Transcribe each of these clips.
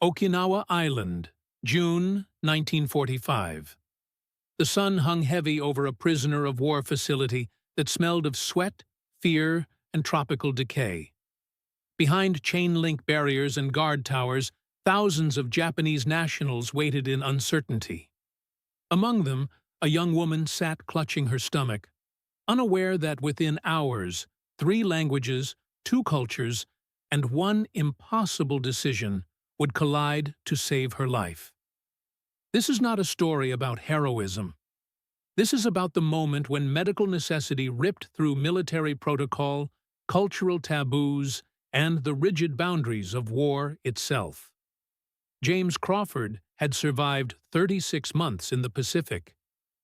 Okinawa Island, June 1945. The sun hung heavy over a prisoner of war facility that smelled of sweat, fear, and tropical decay. Behind chain-link barriers and guard towers, thousands of Japanese nationals waited in uncertainty. Among them, a young woman sat clutching her stomach, unaware that within hours, 3 languages, 2 cultures, and one impossible decision would collide to save her life. This is not a story about heroism. This is about the moment when medical necessity ripped through military protocol, cultural taboos, and the rigid boundaries of war itself. James Crawford had survived 36 months in the Pacific.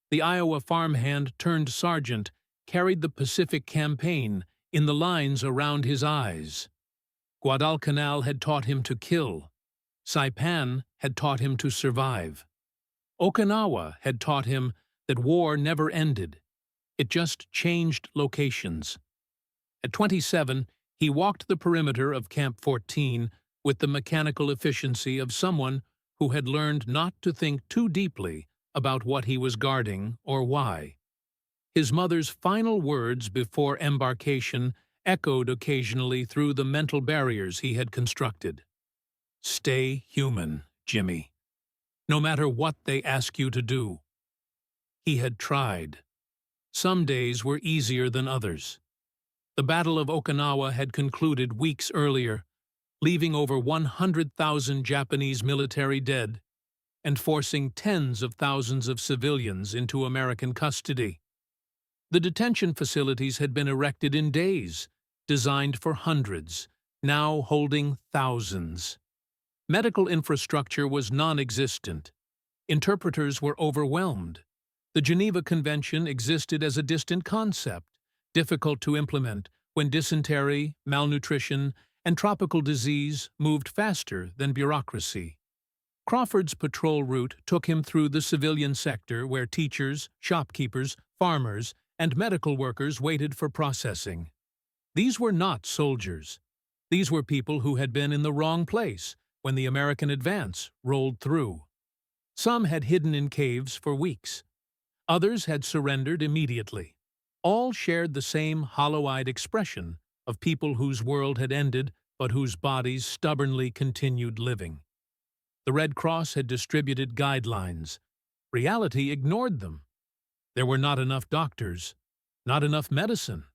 The Iowa farmhand turned sergeant carried the Pacific campaign in the lines around his eyes. Guadalcanal had taught him to kill. Saipan had taught him to survive. Okinawa had taught him that war never ended. It just changed locations. At 27, he walked the perimeter of Camp 14 with the mechanical efficiency of someone who had learned not to think too deeply about what he was guarding or why. His mother's final words before embarkation echoed occasionally through the mental barriers he had constructed. "Stay human, Jimmy. No matter what they ask you to do." He had tried. Some days were easier than others. The Battle of Okinawa had concluded weeks earlier, leaving over 100,000 Japanese military dead and forcing tens of thousands of civilians into American custody. The detention facilities had been erected in days, designed for hundreds, now holding thousands. Medical infrastructure was non-existent. Interpreters were overwhelmed. The Geneva Convention existed as a distant concept, difficult to implement when dysentery, malnutrition, and tropical disease moved faster than bureaucracy. Crawford's patrol route took him through the civilian sector where teachers, shopkeepers, farmers, and medical workers waited for processing. These were not soldiers. These were people who had been in the wrong place when the American advance rolled through. Some had hidden in caves for weeks. Others had surrendered immediately. All shared the same hollow-eyed expression of people whose world had ended but whose bodies stubbornly continued living. The Red Cross had distributed guidelines. Reality ignored them. There were not enough doctors, not enough medicine,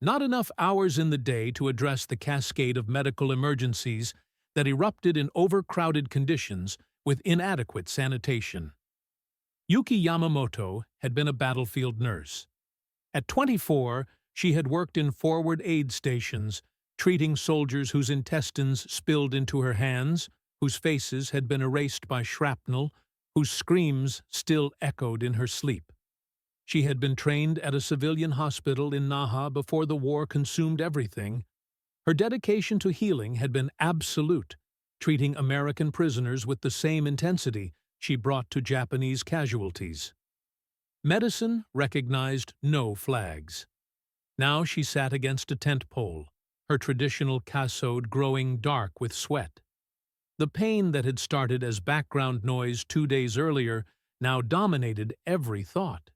not enough hours in the day to address the cascade of medical emergencies that erupted in overcrowded conditions with inadequate sanitation. Yuki Yamamoto had been a battlefield nurse. At 24, she had worked in forward aid stations, treating soldiers whose intestines spilled into her hands, whose faces had been erased by shrapnel, whose screams still echoed in her sleep. She had been trained at a civilian hospital in Naha before the war consumed everything. Her dedication to healing had been absolute, treating American prisoners with the same intensity she brought to Japanese casualties. Medicine recognized no flags. Now she sat against a tent pole, her traditional cassode growing dark with sweat. The pain that had started as background noise 2 days earlier now dominated every thought.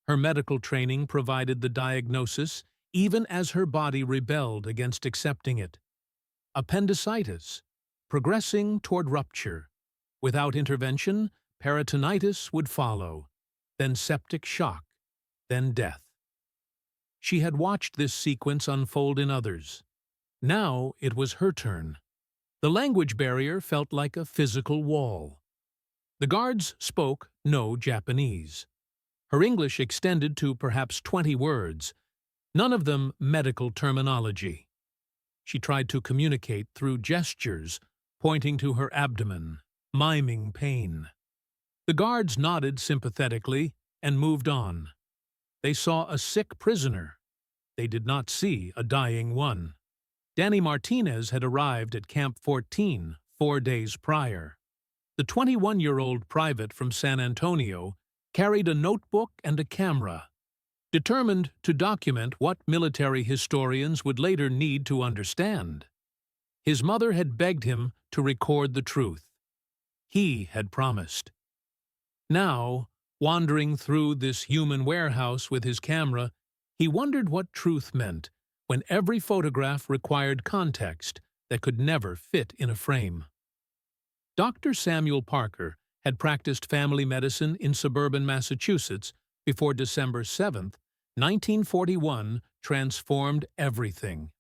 Her medical training provided the diagnosis even as her body rebelled against accepting it. Appendicitis, progressing toward rupture. Without intervention, peritonitis would follow, then septic shock, then death. She had watched this sequence unfold in others. Now it was her turn. The language barrier felt like a physical wall. The guards spoke no Japanese. Her English extended to perhaps 20 words, none of them medical terminology. She tried to communicate through gestures, pointing to her abdomen, miming pain. The guards nodded sympathetically and moved on. They saw a sick prisoner. They did not see a dying one. Danny Martinez had arrived at Camp 14 4 days prior. The 21-year-old private from San Antonio carried a notebook and a camera, determined to document what military historians would later need to understand. His mother had begged him to record the truth. He had promised. Now, wandering through this human warehouse with his camera, he wondered what truth meant when every photograph required context that could never fit in a frame. Dr. Samuel Parker had practiced family medicine in suburban Massachusetts before December 7, 1941, transformed everything.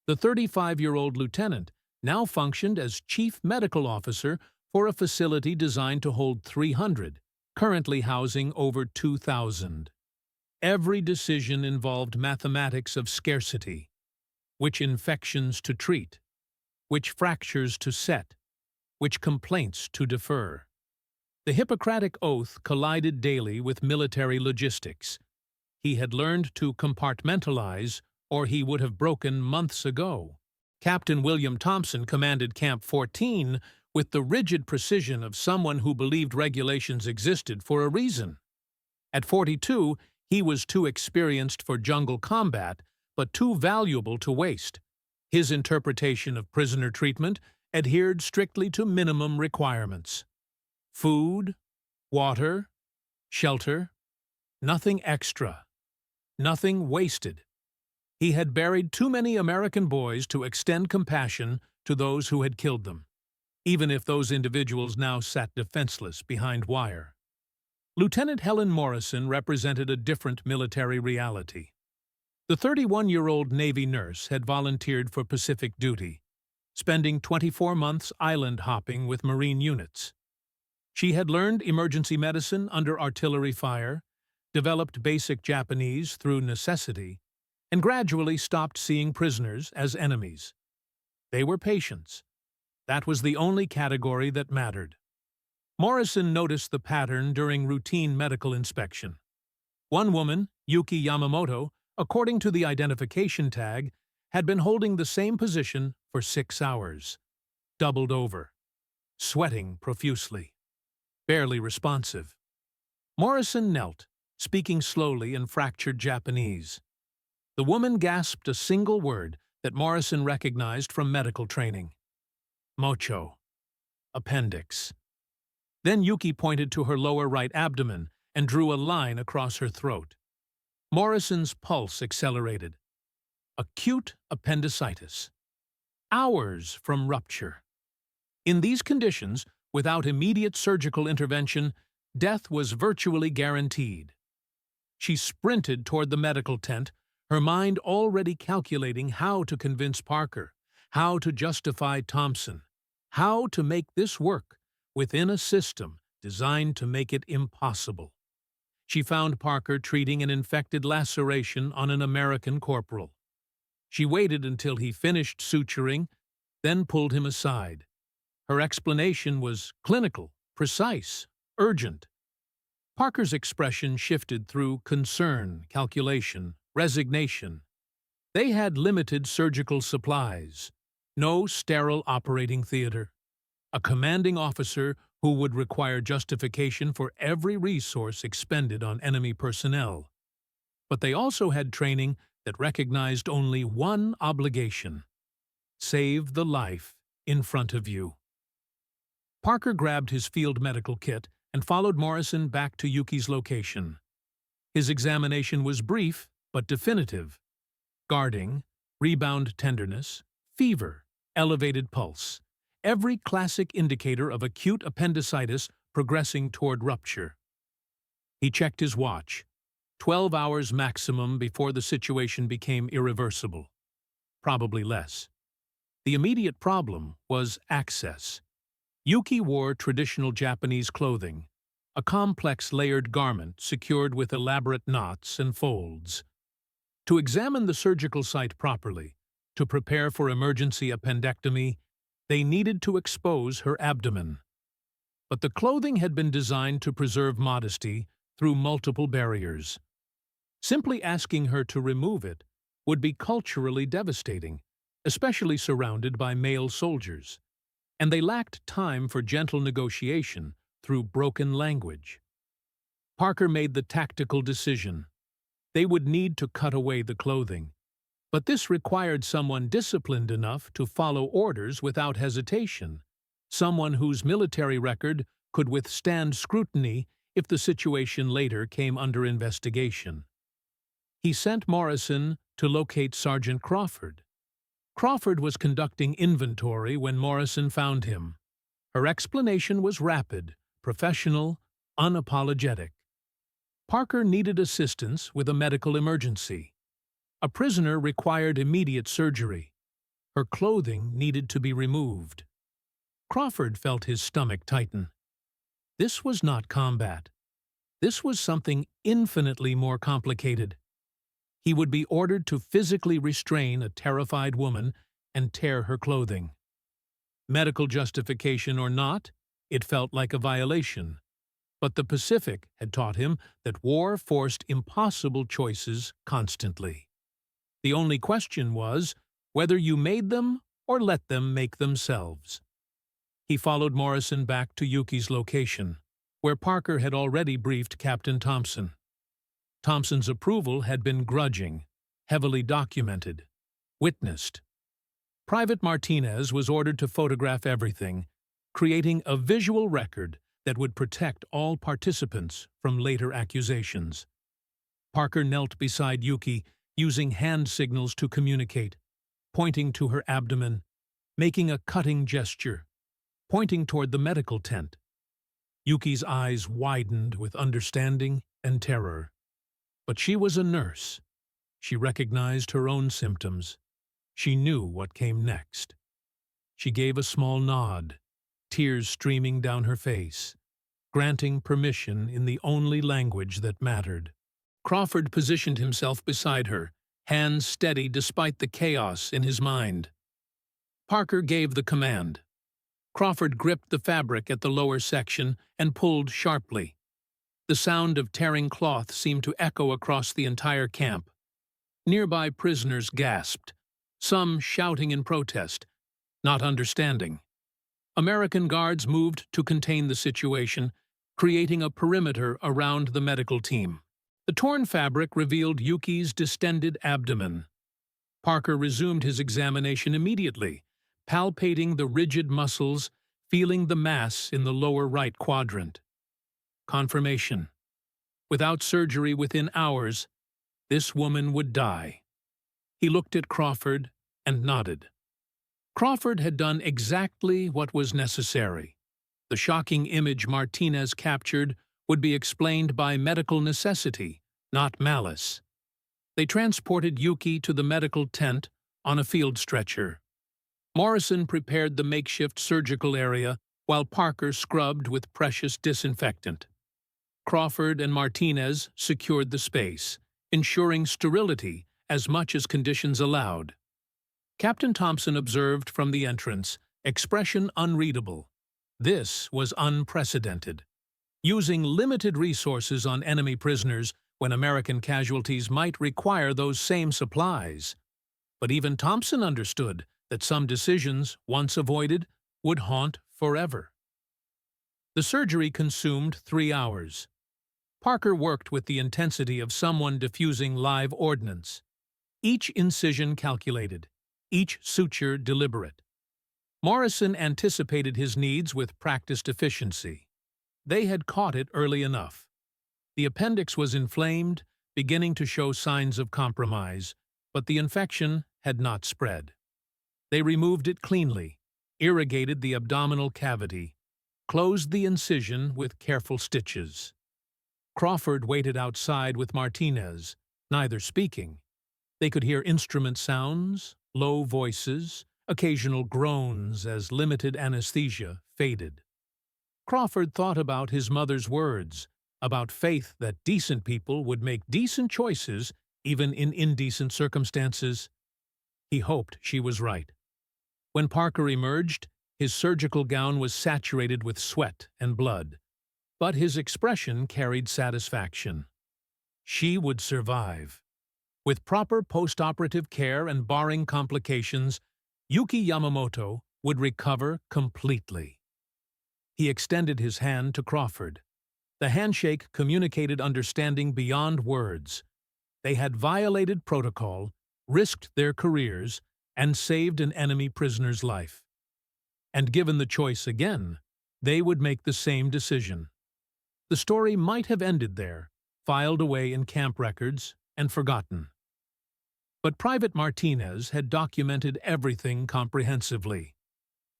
The 35-year-old lieutenant now functioned as chief medical officer for a facility designed to hold 300, currently housing over 2,000. Every decision involved mathematics of scarcity, which infections to treat, which fractures to set, which complaints to defer. The Hippocratic Oath collided daily with military logistics. He had learned to compartmentalize, or he would have broken months ago. Captain William Thompson commanded Camp 14 with the rigid precision of someone who believed regulations existed for a reason. At 42, he was too experienced for jungle combat, but too valuable to waste. His interpretation of prisoner treatment adhered strictly to minimum requirements. Food, water, shelter, nothing extra, nothing wasted. He had buried too many American boys to extend compassion to those who had killed them, even if those individuals now sat defenseless behind wire. Lieutenant Helen Morrison represented a different military reality. The 31-year-old Navy nurse had volunteered for Pacific duty, spending 24 months island hopping with Marine units. She had learned emergency medicine under artillery fire, developed basic Japanese through necessity, and gradually stopped seeing prisoners as enemies. They were patients. That was the only category that mattered. Morrison noticed the pattern during routine medical inspection. One woman, Yuki Yamamoto, according to the identification tag, had been holding the same position for 6 hours, doubled over, sweating profusely, barely responsive. Morrison knelt, speaking slowly in fractured Japanese. The woman gasped a single word that Morrison recognized from medical training. Mocho. Appendix. Then Yuki pointed to her lower right abdomen and drew a line across her throat. Morrison's pulse accelerated. Acute appendicitis. Hours from rupture. In these conditions, without immediate surgical intervention, death was virtually guaranteed. She sprinted toward the medical tent, her mind already calculating how to convince Parker, how to justify Thompson, how to make this work within a system designed to make it impossible. She found Parker treating an infected laceration on an American corporal. She waited until he finished suturing, then pulled him aside. Her explanation was clinical, precise, urgent. Parker's expression shifted through concern, calculation, resignation. They had limited surgical supplies, no sterile operating theater, a commanding officer who would require justification for every resource expended on enemy personnel. But they also had training that recognized only one obligation: save the life in front of you. Parker grabbed his field medical kit and followed Morrison back to Yuki's location. His examination was brief but definitive. Guarding, rebound tenderness, fever, elevated pulse. Every classic indicator of acute appendicitis progressing toward rupture. He checked his watch. 12 hours maximum before the situation became irreversible. Probably less. The immediate problem was access. Yuki wore traditional Japanese clothing, a complex layered garment secured with elaborate knots and folds. To examine the surgical site properly, to prepare for emergency appendectomy, they needed to expose her abdomen. But the clothing had been designed to preserve modesty through multiple barriers. Simply asking her to remove it would be culturally devastating, especially surrounded by male soldiers. And they lacked time for gentle negotiation through broken language. Parker made the tactical decision. They would need to cut away the clothing, but this required someone disciplined enough to follow orders without hesitation, someone whose military record could withstand scrutiny if the situation later came under investigation. He sent Morrison to locate Sergeant Crawford. Crawford was conducting inventory when Morrison found him. Her explanation was rapid, professional, unapologetic. Parker needed assistance with a medical emergency. A prisoner required immediate surgery. Her clothing needed to be removed. Crawford felt his stomach tighten. This was not combat. This was something infinitely more complicated. He would be ordered to physically restrain a terrified woman and tear her clothing. Medical justification or not, it felt like a violation. But the Pacific had taught him that war forced impossible choices constantly. The only question was whether you made them or let them make themselves. He followed Morrison back to Yuki's location, where Parker had already briefed Captain Thompson. Thompson's approval had been grudging, heavily documented, witnessed. Private Martinez was ordered to photograph everything, creating a visual record that would protect all participants from later accusations. Parker knelt beside Yuki, using hand signals to communicate, pointing to her abdomen, making a cutting gesture, pointing toward the medical tent. Yuki's eyes widened with understanding and terror. But she was a nurse. She recognized her own symptoms. She knew what came next. She gave a small nod, tears streaming down her face, granting permission in the only language that mattered. Crawford positioned himself beside her, hands steady despite the chaos in his mind. Parker gave the command. Crawford gripped the fabric at the lower section and pulled sharply. The sound of tearing cloth seemed to echo across the entire camp. Nearby prisoners gasped, some shouting in protest, not understanding. American guards moved to contain the situation, creating a perimeter around the medical team. The torn fabric revealed Yuki's distended abdomen. Parker resumed his examination immediately, palpating the rigid muscles, feeling the mass in the lower right quadrant. Confirmation. Without surgery within hours, this woman would die. He looked at Crawford and nodded. Crawford had done exactly what was necessary. The shocking image Martinez captured would be explained by medical necessity, not malice. They transported Yuki to the medical tent on a field stretcher. Morrison prepared the makeshift surgical area while Parker scrubbed with precious disinfectant. Crawford and Martinez secured the space, ensuring sterility as much as conditions allowed. Captain Thompson observed from the entrance, expression unreadable. This was unprecedented. Using limited resources on enemy prisoners when American casualties might require those same supplies. But even Thompson understood that some decisions, once avoided, would haunt forever. The surgery consumed 3 hours. Parker worked with the intensity of someone diffusing live ordnance. Each incision calculated, each suture deliberate. Morrison anticipated his needs with practiced efficiency. They had caught it early enough. The appendix was inflamed, beginning to show signs of compromise, but the infection had not spread. They removed it cleanly, irrigated the abdominal cavity, closed the incision with careful stitches. Crawford waited outside with Martinez, neither speaking. They could hear instrument sounds, low voices, occasional groans as limited anesthesia faded. Crawford thought about his mother's words, about faith that decent people would make decent choices even in indecent circumstances. He hoped she was right. When Parker emerged, his surgical gown was saturated with sweat and blood, but his expression carried satisfaction. She would survive. With proper post-operative care and barring complications, Yuki Yamamoto would recover completely. He extended his hand to Crawford. The handshake communicated understanding beyond words. They had violated protocol, risked their careers, and saved an enemy prisoner's life. and given the choice again, they would make the same decision. The story might have ended there, filed away in camp records and forgotten. But Private Martinez had documented everything comprehensively.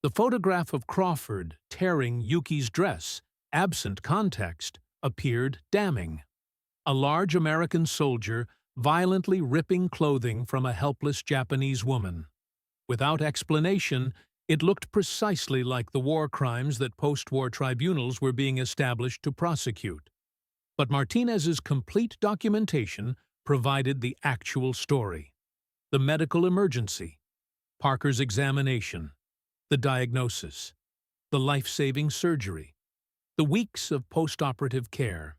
The photograph of Crawford tearing Yuki's dress, absent context, appeared damning. A large American soldier violently ripping clothing from a helpless Japanese woman. Without explanation, it looked precisely like the war crimes that post-war tribunals were being established to prosecute. But Martinez's complete documentation provided the actual story. The medical emergency, Parker's examination, the diagnosis, the life-saving surgery, the weeks of post-operative care.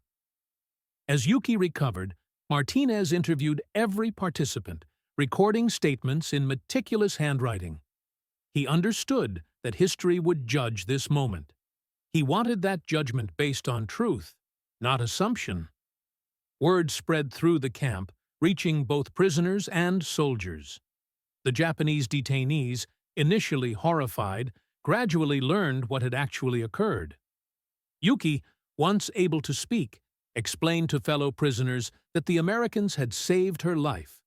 As Yuki recovered, Martinez interviewed every participant, recording statements in meticulous handwriting. He understood that history would judge this moment. He wanted that judgment based on truth, not assumption. Word spread through the camp, reaching both prisoners and soldiers. The Japanese detainees, initially horrified, gradually learned what had actually occurred. Yuki, once able to speak, explained to fellow prisoners that the Americans had saved her life,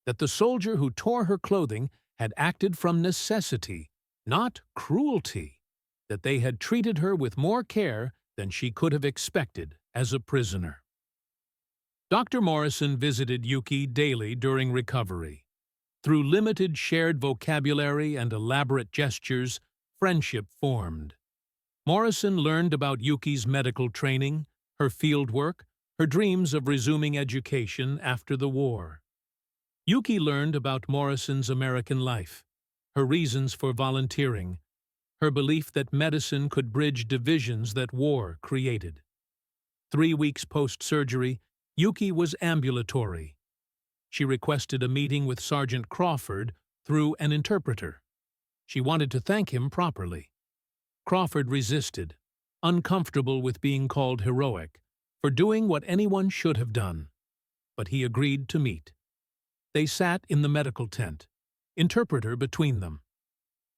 that the soldier who tore her clothing had acted from necessity, not cruelty, that they had treated her with more care than she could have expected as a prisoner. Dr. Morrison visited Yuki daily during recovery. Through limited shared vocabulary and elaborate gestures, friendship formed. Morrison learned about Yuki's medical training, her field work, her dreams of resuming education after the war. Yuki learned about Morrison's American life, her reasons for volunteering, her belief that medicine could bridge divisions that war created. 3 weeks post-surgery, Yuki was ambulatory. She requested a meeting with Sergeant Crawford through an interpreter. She wanted to thank him properly. Crawford resisted, uncomfortable with being called heroic, for doing what anyone should have done. But he agreed to meet. They sat in the medical tent, interpreter between them.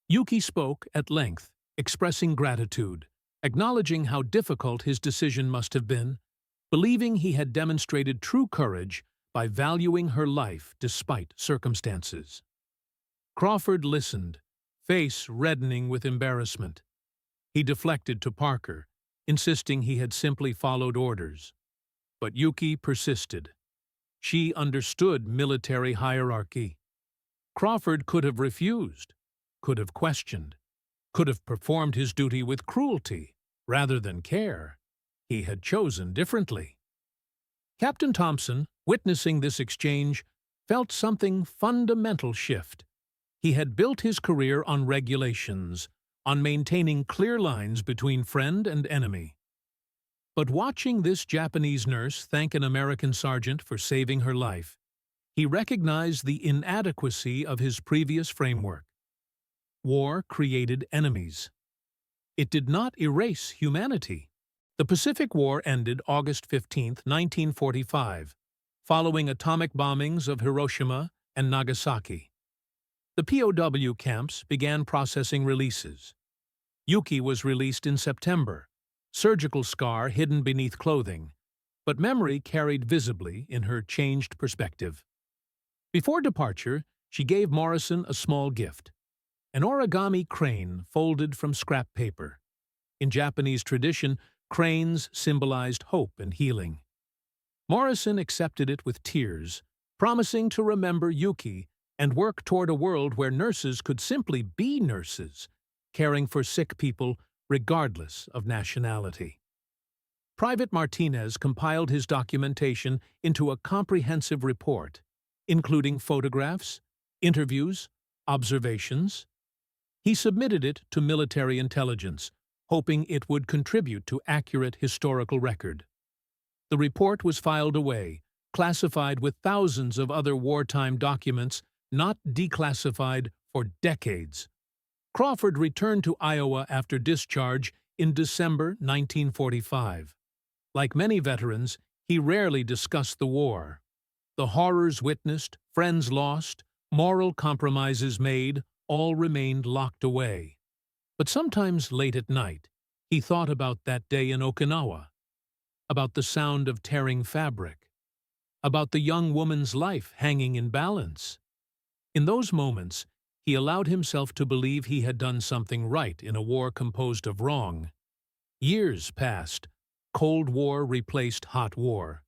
Yuki spoke at length, expressing gratitude, acknowledging how difficult his decision must have been, believing he had demonstrated true courage by valuing her life despite circumstances. Crawford listened, face reddening with embarrassment. He deflected to Parker, insisting he had simply followed orders. But Yuki persisted. She understood military hierarchy. Crawford could have refused, could have questioned, could have performed his duty with cruelty rather than care. He had chosen differently. Captain Thompson, witnessing this exchange, felt something fundamental shift. He had built his career on regulations, on maintaining clear lines between friend and enemy. But watching this Japanese nurse thank an American sergeant for saving her life, he recognized the inadequacy of his previous framework. War created enemies. It did not erase humanity. The Pacific War ended August 15, 1945, following atomic bombings of Hiroshima and Nagasaki. The POW camps began processing releases. Yuki was released in September, surgical scar hidden beneath clothing, but memory carried visibly in her changed perspective. Before departure, she gave Morrison a small gift, an origami crane folded from scrap paper. In Japanese tradition, cranes symbolized hope and healing. Morrison accepted it with tears, promising to remember Yuki and work toward a world where nurses could simply be nurses, caring for sick people regardless of nationality. Private Martinez compiled his documentation into a comprehensive report, including photographs, interviews, observations. He submitted it to military intelligence, hoping it would contribute to accurate historical record. The report was filed away, classified with thousands of other wartime documents not declassified for decades. Crawford returned to Iowa after discharge in December 1945. Like many veterans, he rarely discussed the war. The horrors witnessed, friends lost, moral compromises made, all remained locked away. But sometimes late at night, he thought about that day in Okinawa, about the sound of tearing fabric, about the young woman's life hanging in balance. In those moments, he allowed himself to believe he had done something right in a war composed of wrong. Years passed. Cold War replaced hot war.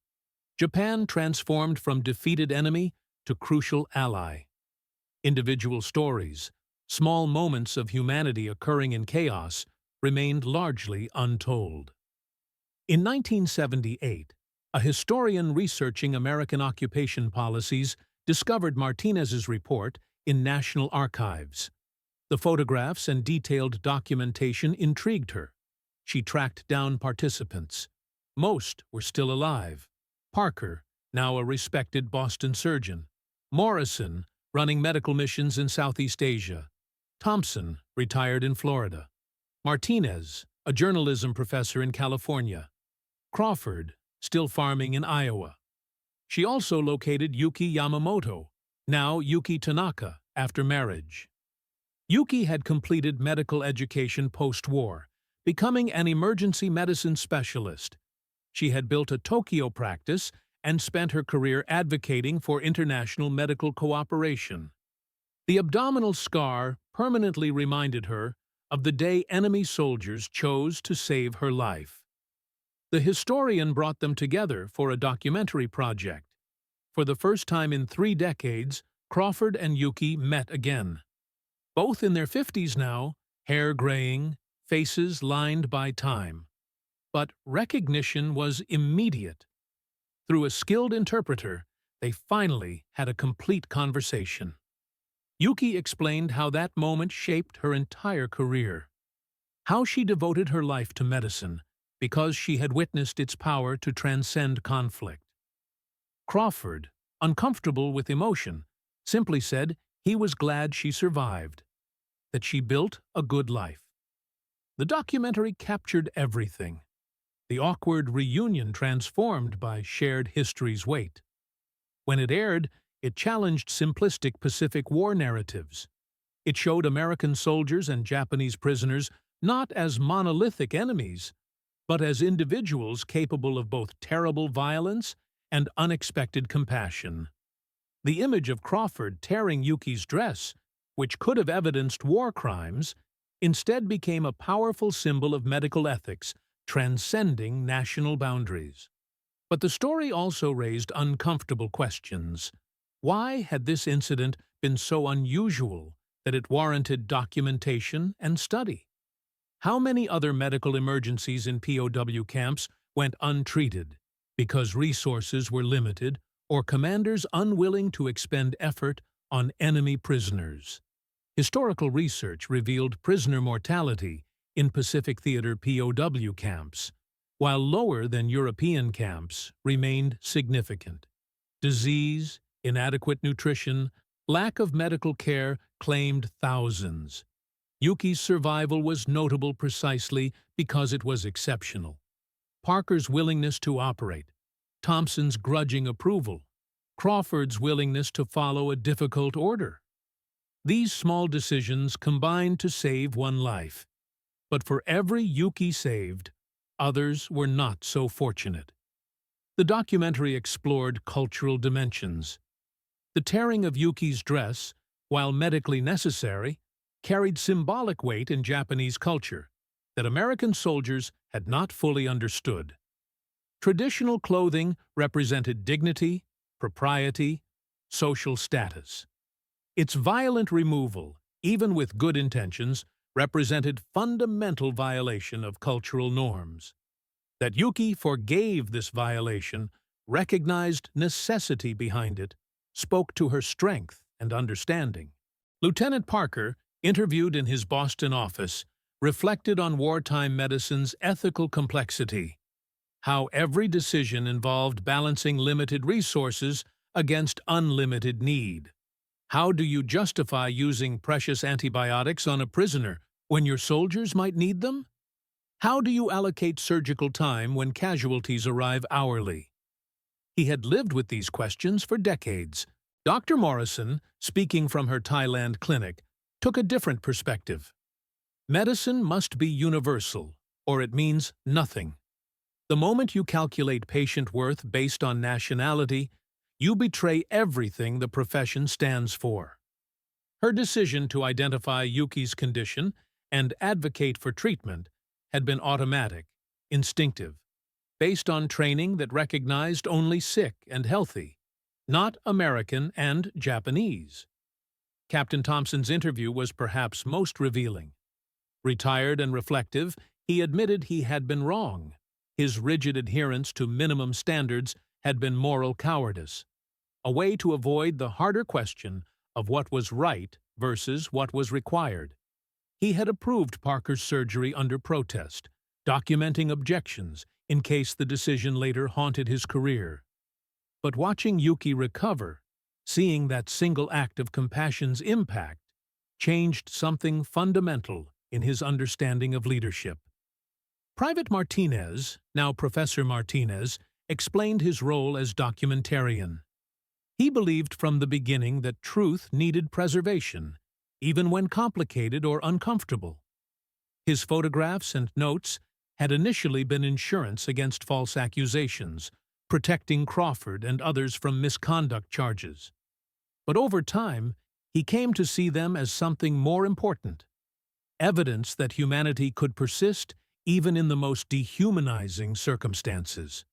Japan transformed from defeated enemy to crucial ally. Individual stories, small moments of humanity occurring in chaos, remained largely untold. In 1978, a historian researching American occupation policies discovered Martinez's report in National Archives. The photographs and detailed documentation intrigued her. She tracked down participants. Most were still alive. Parker, now a respected Boston surgeon. Morrison, running medical missions in Southeast Asia. Thompson, retired in Florida. Martinez, a journalism professor in California. Crawford, still farming in Iowa. She also located Yuki Yamamoto, now Yuki Tanaka, after marriage. Yuki had completed medical education post-war, becoming an emergency medicine specialist. She had built a Tokyo practice and spent her career advocating for international medical cooperation. The abdominal scar permanently reminded her of the day enemy soldiers chose to save her life. The historian brought them together for a documentary project. For the first time in 3 decades, Crawford and Yuki met again. Both in their 50s now, hair graying, faces lined by time. But recognition was immediate. Through a skilled interpreter, they finally had a complete conversation. Yuki explained how that moment shaped her entire career. How she devoted her life to medicine because she had witnessed its power to transcend conflict. Crawford, uncomfortable with emotion, simply said he was glad she survived, that she built a good life. The documentary captured everything. The awkward reunion transformed by shared history's weight. When it aired, it challenged simplistic Pacific War narratives. It showed American soldiers and Japanese prisoners not as monolithic enemies, but as individuals capable of both terrible violence and unexpected compassion. The image of Crawford tearing Yuki's dress, which could have evidenced war crimes, instead became a powerful symbol of medical ethics, transcending national boundaries. But the story also raised uncomfortable questions. Why had this incident been so unusual that it warranted documentation and study? How many other medical emergencies in POW camps went untreated because resources were limited or commanders unwilling to expend effort on enemy prisoners? Historical research revealed prisoner mortality in Pacific Theater POW camps, while lower than European camps, remained significant. Disease, inadequate nutrition, lack of medical care claimed thousands. Yuki's survival was notable precisely because it was exceptional. Parker's willingness to operate, Thompson's grudging approval, Crawford's willingness to follow a difficult order. These small decisions combined to save one life. But for every Yuki saved, others were not so fortunate. The documentary explored cultural dimensions. The tearing of Yuki's dress, while medically necessary, carried symbolic weight in Japanese culture that American soldiers had not fully understood. Traditional clothing represented dignity, propriety, social status. Its violent removal, even with good intentions, represented fundamental violation of cultural norms. That Yuki forgave this violation, recognized necessity behind it, spoke to her strength and understanding. Lieutenant Parker, interviewed in his Boston office, reflected on wartime medicine's ethical complexity, how every decision involved balancing limited resources against unlimited need. How do you justify using precious antibiotics on a prisoner when your soldiers might need them? How do you allocate surgical time when casualties arrive hourly? He had lived with these questions for decades. Dr. Morrison, speaking from her Thailand clinic, took a different perspective. Medicine must be universal, or it means nothing. The moment you calculate patient worth based on nationality, you betray everything the profession stands for. Her decision to identify Yuki's condition and advocate for treatment had been automatic, instinctive, based on training that recognized only sick and healthy, not American and Japanese. Captain Thompson's interview was perhaps most revealing. Retired and reflective, he admitted he had been wrong. His rigid adherence to minimum standards had been moral cowardice, a way to avoid the harder question of what was right versus what was required. He had approved Parker's surgery under protest, documenting objections in case the decision later haunted his career. But watching Yuki recover, seeing that single act of compassion's impact, changed something fundamental in his understanding of leadership. Private Martinez, now Professor Martinez, explained his role as documentarian. He believed from the beginning that truth needed preservation, even when complicated or uncomfortable. His photographs and notes had initially been insurance against false accusations, protecting Crawford and others from misconduct charges. But over time, he came to see them as something more important: evidence that humanity could persist even in the most dehumanizing circumstances.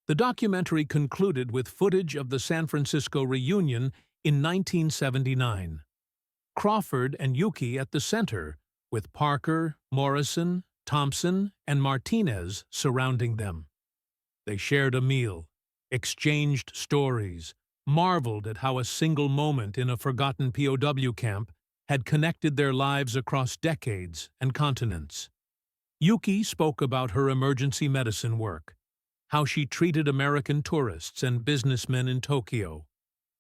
The documentary concluded with footage of the San Francisco reunion in 1979. Crawford and Yuki at the center, with Parker, Morrison, Thompson, and Martinez surrounding them. They shared a meal, exchanged stories, marveled at how a single moment in a forgotten POW camp had connected their lives across decades and continents. Yuki spoke about her emergency medicine work, how she treated American tourists and businessmen in Tokyo,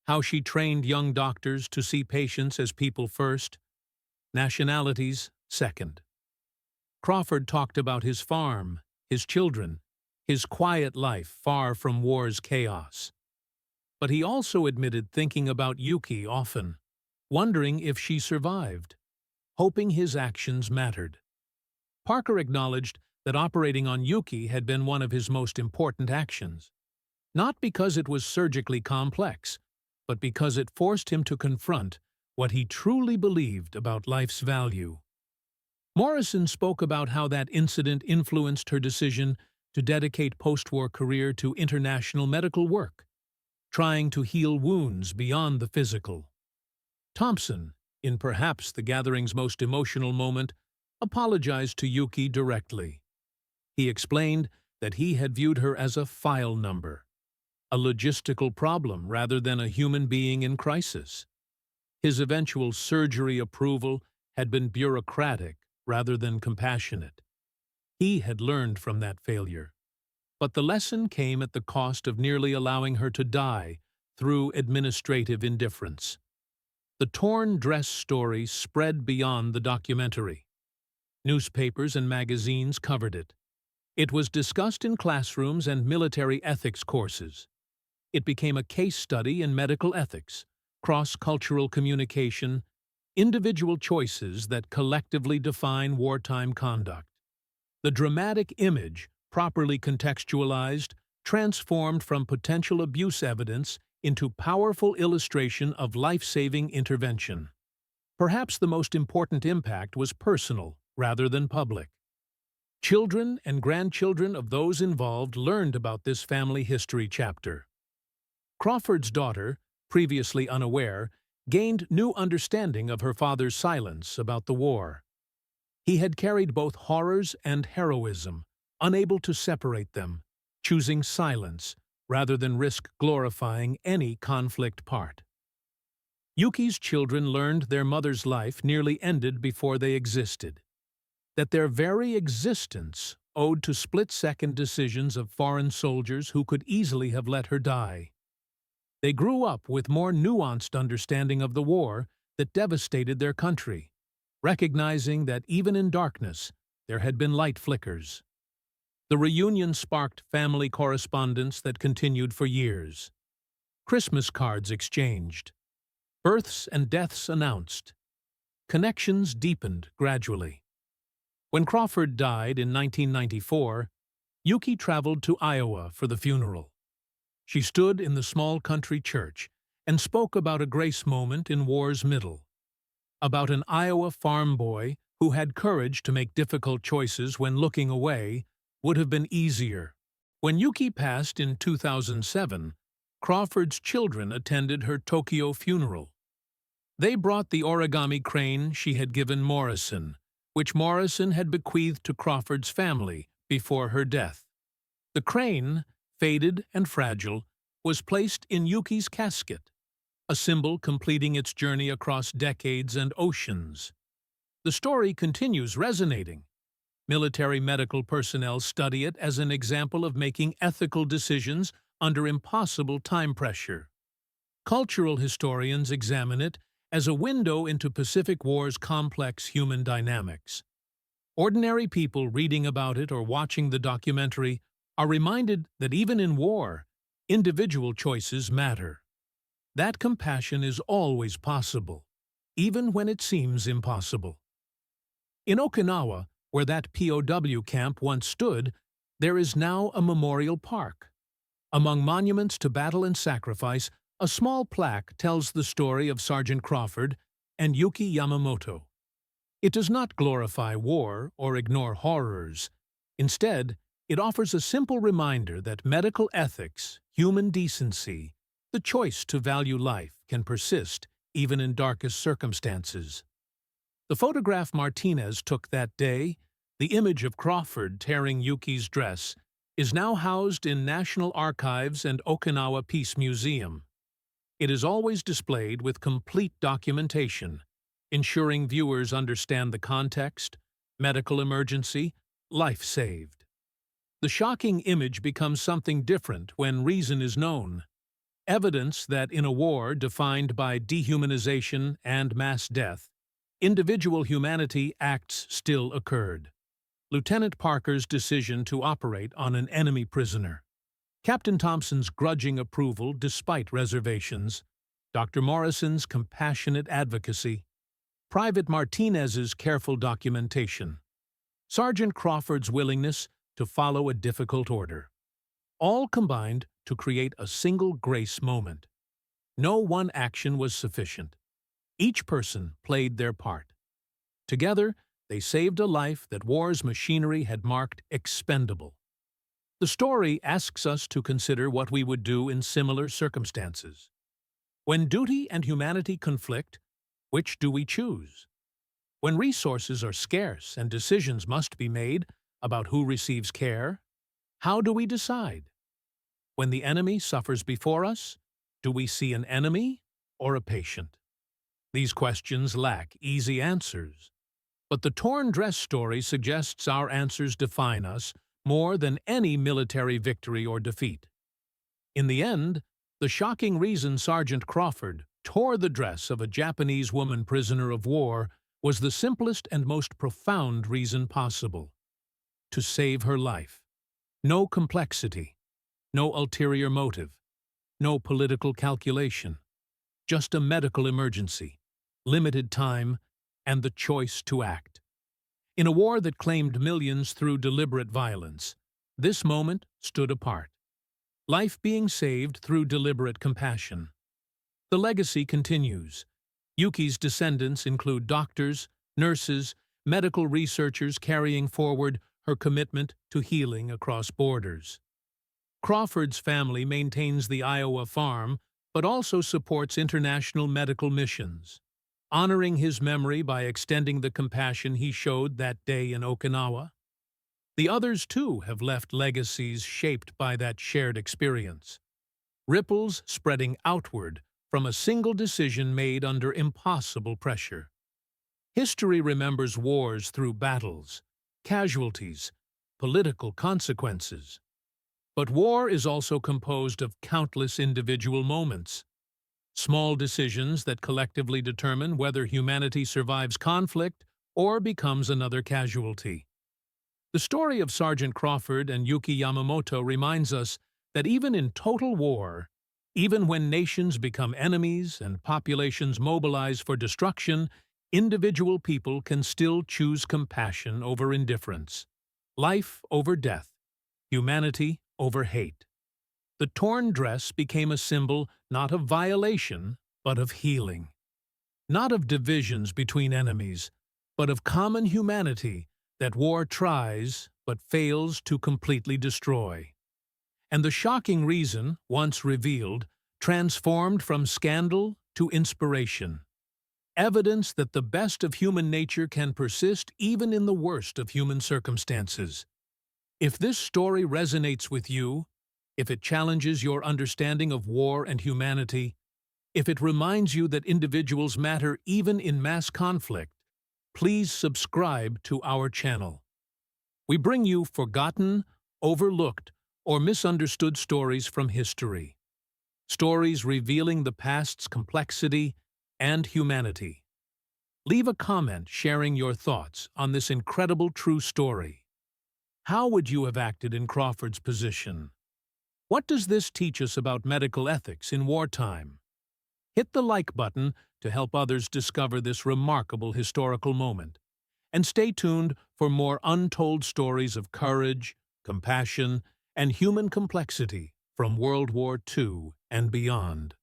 how she trained young doctors to see patients as people first, nationalities second. Crawford talked about his farm, his children, his quiet life far from war's chaos. But he also admitted thinking about Yuki often, wondering if she survived, hoping his actions mattered. Parker acknowledged that operating on Yuki had been one of his most important actions, not because it was surgically complex, but because it forced him to confront what he truly believed about life's value. Morrison spoke about how that incident influenced her decision to dedicate post-war career to international medical work, trying to heal wounds beyond the physical. Thompson, in perhaps the gathering's most emotional moment, apologized to Yuki directly. He explained that he had viewed her as a file number, a logistical problem rather than a human being in crisis. His eventual surgery approval had been bureaucratic rather than compassionate. He had learned from that failure. But the lesson came at the cost of nearly allowing her to die through administrative indifference. The torn dress story spread beyond the documentary. Newspapers and magazines covered it. It was discussed in classrooms and military ethics courses. It became a case study in medical ethics, cross-cultural communication, individual choices that collectively define wartime conduct. The dramatic image, properly contextualized, transformed from potential abuse evidence into powerful illustration of life-saving intervention. Perhaps the most important impact was personal rather than public. Children and grandchildren of those involved learned about this family history chapter. Crawford's daughter, previously unaware, gained new understanding of her father's silence about the war. He had carried both horrors and heroism, unable to separate them, choosing silence rather than risk glorifying any conflict part. Yuki's children learned their mother's life nearly ended before they existed, that their very existence owed to split-second decisions of foreign soldiers who could easily have let her die. They grew up with more nuanced understanding of the war that devastated their country, recognizing that even in darkness, there had been light flickers. The reunion sparked family correspondence that continued for years. Christmas cards exchanged. Births and deaths announced. Connections deepened gradually. When Crawford died in 1994, Yuki traveled to Iowa for the funeral. She stood in the small country church and spoke about a grace moment in war's middle, about an Iowa farm boy who had courage to make difficult choices when looking away would have been easier. When Yuki passed in 2007, Crawford's children attended her Tokyo funeral. They brought the origami crane she had given Morrison, which Morrison had bequeathed to Crawford's family before her death. The crane, faded and fragile, was placed in Yuki's casket, a symbol completing its journey across decades and oceans. The story continues resonating. Military medical personnel study it as an example of making ethical decisions under impossible time pressure. Cultural historians examine it as a window into Pacific War's complex human dynamics. Ordinary people reading about it or watching the documentary are reminded that even in war, individual choices matter. That compassion is always possible, even when it seems impossible. In Okinawa, where that POW camp once stood, there is now a memorial park. Among monuments to battle and sacrifice, a small plaque tells the story of Sergeant Crawford and Yuki Yamamoto. It does not glorify war or ignore horrors. Instead, it offers a simple reminder that medical ethics, human decency, the choice to value life can persist even in darkest circumstances. The photograph Martinez took that day, the image of Crawford tearing Yuki's dress, is now housed in National Archives and Okinawa Peace Museum. It is always displayed with complete documentation, ensuring viewers understand the context, medical emergency, life saved. The shocking image becomes something different when reason is known. Evidence that in a war defined by dehumanization and mass death, individual humanity acts still occurred. Lieutenant Parker's decision to operate on an enemy prisoner, Captain Thompson's grudging approval despite reservations, Dr. Morrison's compassionate advocacy, Private Martinez's careful documentation, Sergeant Crawford's willingness to follow a difficult order, all combined to create a single grace moment. No one action was sufficient. Each person played their part. Together, they saved a life that war's machinery had marked expendable. The story asks us to consider what we would do in similar circumstances. When duty and humanity conflict, which do we choose? When resources are scarce and decisions must be made about who receives care, how do we decide? When the enemy suffers before us, do we see an enemy or a patient? These questions lack easy answers. But the torn dress story suggests our answers define us more than any military victory or defeat. In the end, the shocking reason Sergeant Crawford tore the dress of a Japanese woman prisoner of war was the simplest and most profound reason possible: to save her life. No complexity, no ulterior motive, no political calculation, just a medical emergency, limited time, and the choice to act. In a war that claimed millions through deliberate violence, this moment stood apart. Life being saved through deliberate compassion. The legacy continues. Yuki's descendants include doctors, nurses, medical researchers carrying forward her commitment to healing across borders. Crawford's family maintains the Iowa farm, but also supports international medical missions, honoring his memory by extending the compassion he showed that day in Okinawa. The others, too, have left legacies shaped by that shared experience. Ripples spreading outward from a single decision made under impossible pressure. History remembers wars through battles, casualties, political consequences. But war is also composed of countless individual moments. Small decisions that collectively determine whether humanity survives conflict or becomes another casualty. The story of Sergeant Crawford and Yuki Yamamoto reminds us that even in total war, even when nations become enemies and populations mobilize for destruction, individual people can still choose compassion over indifference, life over death, humanity over hate. The torn dress became a symbol not of violation, but of healing. Not of divisions between enemies, but of common humanity that war tries but fails to completely destroy. And the shocking reason, once revealed, transformed from scandal to inspiration. Evidence that the best of human nature can persist even in the worst of human circumstances. If this story resonates with you, if it challenges your understanding of war and humanity, if it reminds you that individuals matter even in mass conflict, please subscribe to our channel. We bring you forgotten, overlooked, or misunderstood stories from history. Stories revealing the past's complexity and humanity. Leave a comment sharing your thoughts on this incredible true story. How would you have acted in Crawford's position? What does this teach us about medical ethics in wartime? Hit the like button to help others discover this remarkable historical moment. And stay tuned for more untold stories of courage, compassion, and human complexity from World War II and beyond.